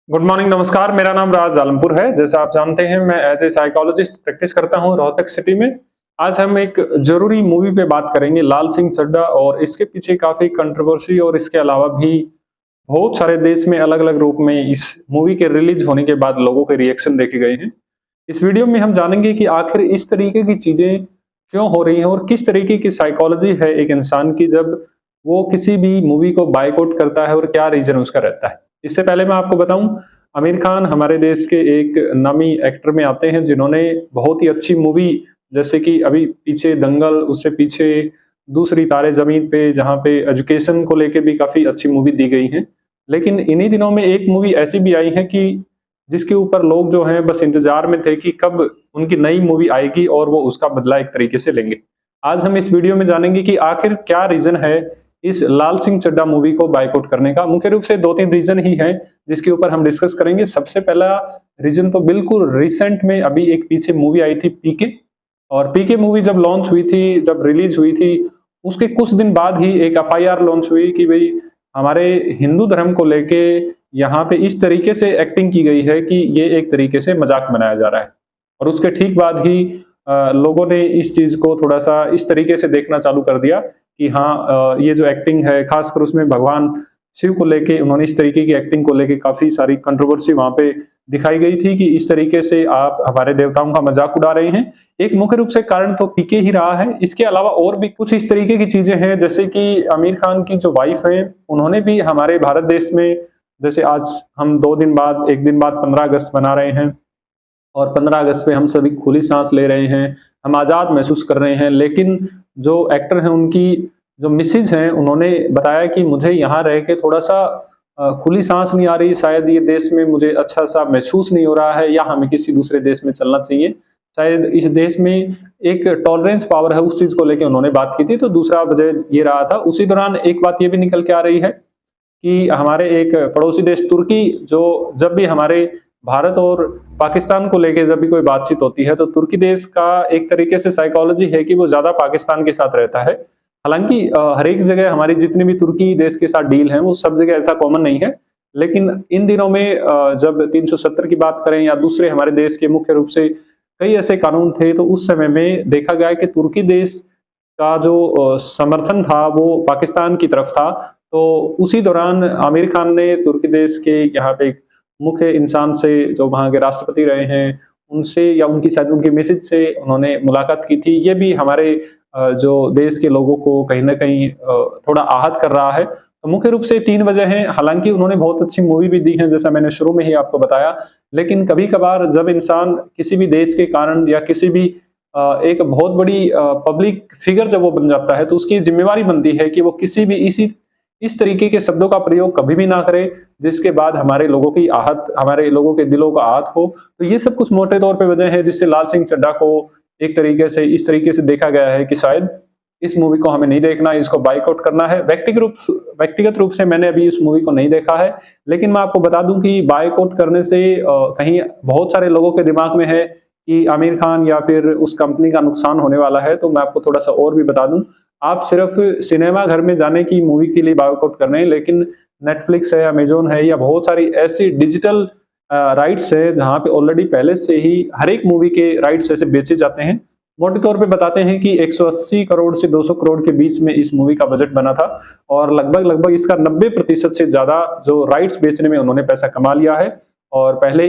Good morning, नमस्कार। मेरा नाम राज आलमपुर है। जैसा आप जानते हैं, मैं एज ए साइकोलॉजिस्ट प्रैक्टिस करता हूँ रोहतक सिटी में। आज हम एक ज़रूरी मूवी पे बात करेंगे, लाल सिंह चड्ढा, और इसके पीछे काफ़ी कंट्रोवर्सी और इसके अलावा भी बहुत सारे देश में अलग-अलग रूप में इस मूवी के रिलीज़ होने के बाद लोगों के रिएक्शन देखे गए हैं। इस वीडियो में हम जानेंगे कि आखिर इस तरीके की चीज़ें क्यों हो रही हैं और किस तरीके की साइकोलॉजी है एक इंसान की जब वो किसी भी मूवी को बायकॉट करता है और क्या रीज़न उसका रहता है। इससे पहले मैं आपको बताऊं, आमिर खान हमारे देश के एक नामी एक्टर में आते हैं जिन्होंने बहुत ही अच्छी मूवी, जैसे कि अभी पीछे दंगल, उससे पीछे दूसरी तारे जमीन पे, जहाँ पे एजुकेशन को लेके भी काफी अच्छी मूवी दी गई है। लेकिन इन्हीं दिनों में एक मूवी ऐसी भी आई है कि जिसके ऊपर लोग जो हैं बस इंतजार में थे कि कब उनकी नई मूवी आएगी और वो उसका बदला एक तरीके से लेंगे। आज हम इस वीडियो में जानेंगे कि आखिर क्या रीजन है इस लाल सिंह चड्ढा मूवी को बायकॉट करने का। मुख्य रूप से 2-3 रीज़न ही हैं, जिसके ऊपर हम डिस्कस करेंगे। सबसे पहला रीज़न तो बिल्कुल रिसेंट में अभी एक पीछे मूवी आई थी पीके, और पीके मूवी जब लॉन्च हुई थी, जब रिलीज़ हुई थी, उसके कुछ दिन बाद ही एक एफआईआर लॉन्च हुई कि भई हमारे हिंदू धर्म को लेके यहाँ पे इस तरीके से एक्टिंग की गई है कि ये एक तरीके से मज़ाक बनाया जा रहा है। और उसके ठीक बाद ही लोगों ने इस चीज़ को थोड़ा-सा इस तरीके से देखना चालू कर दिया कि हाँ, ये जो एक्टिंग है, खासकर उसमें भगवान शिव को लेके उन्होंने इस तरीके की एक्टिंग को लेके काफ़ी सारी कंट्रोवर्सी वहाँ पे दिखाई गई थी कि इस तरीके से आप हमारे देवताओं का मज़ाक उड़ा रहे हैं। एक मुख्य रूप से कारण तो पीके ही रहा है। इसके अलावा और भी कुछ इस तरीके की चीज़ें हैं, जैसे कि आमिर खान की जो वाइफ़ हैं, उन्होंने भी हमारे भारत देश में, जैसे आज हम 2 दिन बाद, 1 दिन बाद 15 अगस्त मना रहे हैं, और 15 अगस्त पे हम सभी खुली सांस ले रहे हैं, हम आज़ाद महसूस कर रहे हैं। लेकिन जो एक्टर हैं, उनकी जो मिसेज हैं, उन्होंने बताया कि मुझे यहाँ रह के थोड़ा-सा खुली सांस नहीं आ रही, शायद ये देश में मुझे अच्छा-सा महसूस नहीं हो रहा है, या हमें किसी दूसरे देश में चलना चाहिए। शायद इस देश में एक टॉलरेंस पावर है, उस चीज़ को लेके उन्होंने बात की थी। तो दूसरा वजह ये रहा था। उसी दौरान एक बात ये भी निकल के आ रही है कि हमारे एक पड़ोसी देश तुर्की, जो जब भी हमारे भारत और पाकिस्तान को लेके जब भी कोई बातचीत होती है, तो तुर्की देश का एक तरीके से साइकोलॉजी है कि वो ज़्यादा पाकिस्तान के साथ रहता है। हालाँकि हर एक जगह हमारी जितनी भी तुर्की देश के साथ डील है, वो सब जगह ऐसा कॉमन नहीं है। लेकिन इन दिनों में जब 370 की बात करें या दूसरे हमारे देश के मुख्य रूप से कई ऐसे कानून थे, तो उस समय में देखा गया कि तुर्की देश का जो समर्थन था, वो पाकिस्तान की तरफ था। तो उसी दौरान आमिर खान ने तुर्की देश के यहाँ पे एक मुख्य इंसान से, जो वहाँ के राष्ट्रपति रहे हैं, उनसे या उनकी शायद उनकी मिसेज से उन्होंने मुलाकात की थी। ये भी हमारे जो देश के लोगों को कहीं न कहीं थोड़ा आहत कर रहा है। तो मुख्य रूप से 3 वजह हैं। हालाँकि उन्होंने बहुत अच्छी मूवी भी दी है, जैसा मैंने शुरू में ही आपको बताया। लेकिन कभी-कभार जब इंसान किसी भी देश के कारण या किसी भी एक बहुत बड़ी पब्लिक फिगर जब वो बन जाता है, तो उसकी ज़िम्मेवारी बनती है कि वो किसी भी इस तरीके के शब्दों का प्रयोग कभी भी ना करे, जिसके बाद हमारे लोगों के दिलों को आहत हो। तो ये सब कुछ मोटे तौर पे वजह है जिससे लाल सिंह चड्ढा को एक तरीके से इस तरीके से देखा गया है कि शायद इस मूवी को हमें नहीं देखना है, इसको बायकॉट करना है। व्यक्तिगत रूप से मैंने अभी इस मूवी को नहीं देखा है, लेकिन मैं आपको बता दूँ कि बायकॉट करने से कहीं बहुत सारे लोगों के दिमाग में है कि आमिर खान या फिर उस कंपनी का नुकसान होने वाला है। तो मैं आपको थोड़ा-सा और भी बता दूँ, आप सिर्फ सिनेमा घर में जाने की मूवी के लिए बायकॉट कर रहे हैं, लेकिन नेटफ्लिक्स है, अमेज़न है, या बहुत सारी ऐसी डिजिटल राइट्स है, जहाँ पे ऑलरेडी पहले से ही हर एक मूवी के राइट्स ऐसे बेचे जाते हैं। मोटे तौर पे बताते हैं कि 180 करोड़ से 200 करोड़ के बीच में इस मूवी का बजट बना था, और लगभग इसका 90% से ज़्यादा जो राइट्स बेचने में उन्होंने पैसा कमा लिया है। और पहले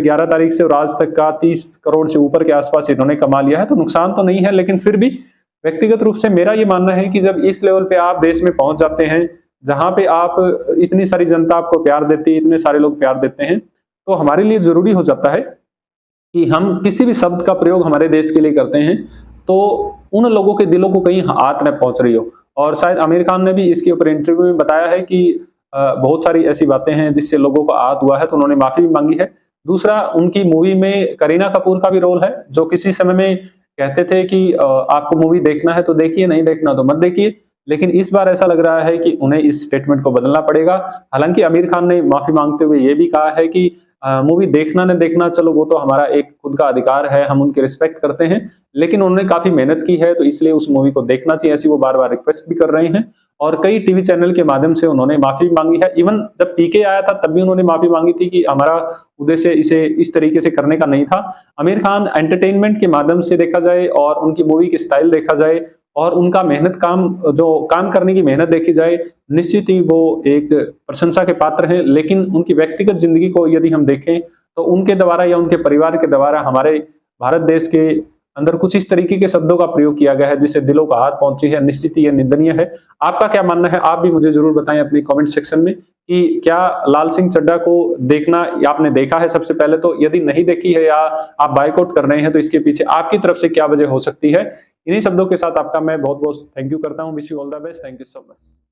11 तारीख से और आज तक का 30 करोड़ से ऊपर के आसपास इन्होंने कमा लिया है। तो नुकसान तो नहीं है, लेकिन फिर भी व्यक्तिगत रूप से मेरा ये मानना है कि जब इस लेवल पे आप देश में पहुंच जाते हैं, जहां पे आप इतनी सारी जनता आपको प्यार देती है, इतने सारे लोग प्यार देते हैं, तो हमारे लिए जरूरी हो जाता है कि हम किसी भी शब्द का प्रयोग हमारे देश के लिए करते हैं, तो उन लोगों के दिलों को कहीं आहत न पहुंच रही हो। और शायद आमिर खान ने भी इसके ऊपर इंटरव्यू में बताया है कि बहुत सारी ऐसी बातें हैं जिससे लोगों को आहत हुआ है, तो उन्होंने माफी भी मांगी है। दूसरा, उनकी मूवी में करीना कपूर का भी रोल है, जो किसी समय में कहते थे कि आपको मूवी देखना है तो देखिए, नहीं देखना तो मत देखिए। लेकिन इस बार ऐसा लग रहा है कि उन्हें इस स्टेटमेंट को बदलना पड़ेगा। हालांकि आमिर खान ने माफी मांगते हुए ये भी कहा है कि मूवी देखना न देखना, चलो वो तो हमारा एक खुद का अधिकार है, हम उनकी रिस्पेक्ट करते हैं, लेकिन उन्होंने काफी मेहनत की है, तो इसलिए उस मूवी को देखना चाहिए, ऐसी वो बार बार रिक्वेस्ट भी कर रहे हैं। और कई टीवी चैनल के माध्यम से उन्होंने माफी मांगी है। इवन जब पीके आया था तब भी उन्होंने माफी मांगी थी कि हमारा उद्देश्य इसे इस तरीके से करने का नहीं था। आमिर खान एंटरटेनमेंट के माध्यम से देखा जाए और उनकी मूवी की स्टाइल देखा जाए और उनका मेहनत जो काम करने की मेहनत देखी जाए, निश्चित ही वो एक प्रशंसा के पात्र हैं। लेकिन उनकी व्यक्तिगत ज़िंदगी को यदि हम देखें, तो उनके द्वारा या उनके परिवार के द्वारा हमारे भारत देश के अंदर कुछ इस तरीके के शब्दों का प्रयोग किया गया है, जिससे दिलों को आहत पहुँची है। निश्चित ही ये निंदनीय है। आपका क्या मानना है? आप भी मुझे ज़रूर बताएँ अपनी कमेंट सेक्शन में कि क्या लाल सिंह चड्ढा को देखना या आपने देखा है सबसे पहले तो? यदि नहीं देखी है या आप बॉयकॉट कर रहे हैं, तो इसके पीछे आपकी तरफ से क्या वजह हो सकती है? इन्हीं शब्दों के साथ आपका मैं बहुत-बहुत थैंक यू करता हूँ। Wish you all the best. Thank you so much.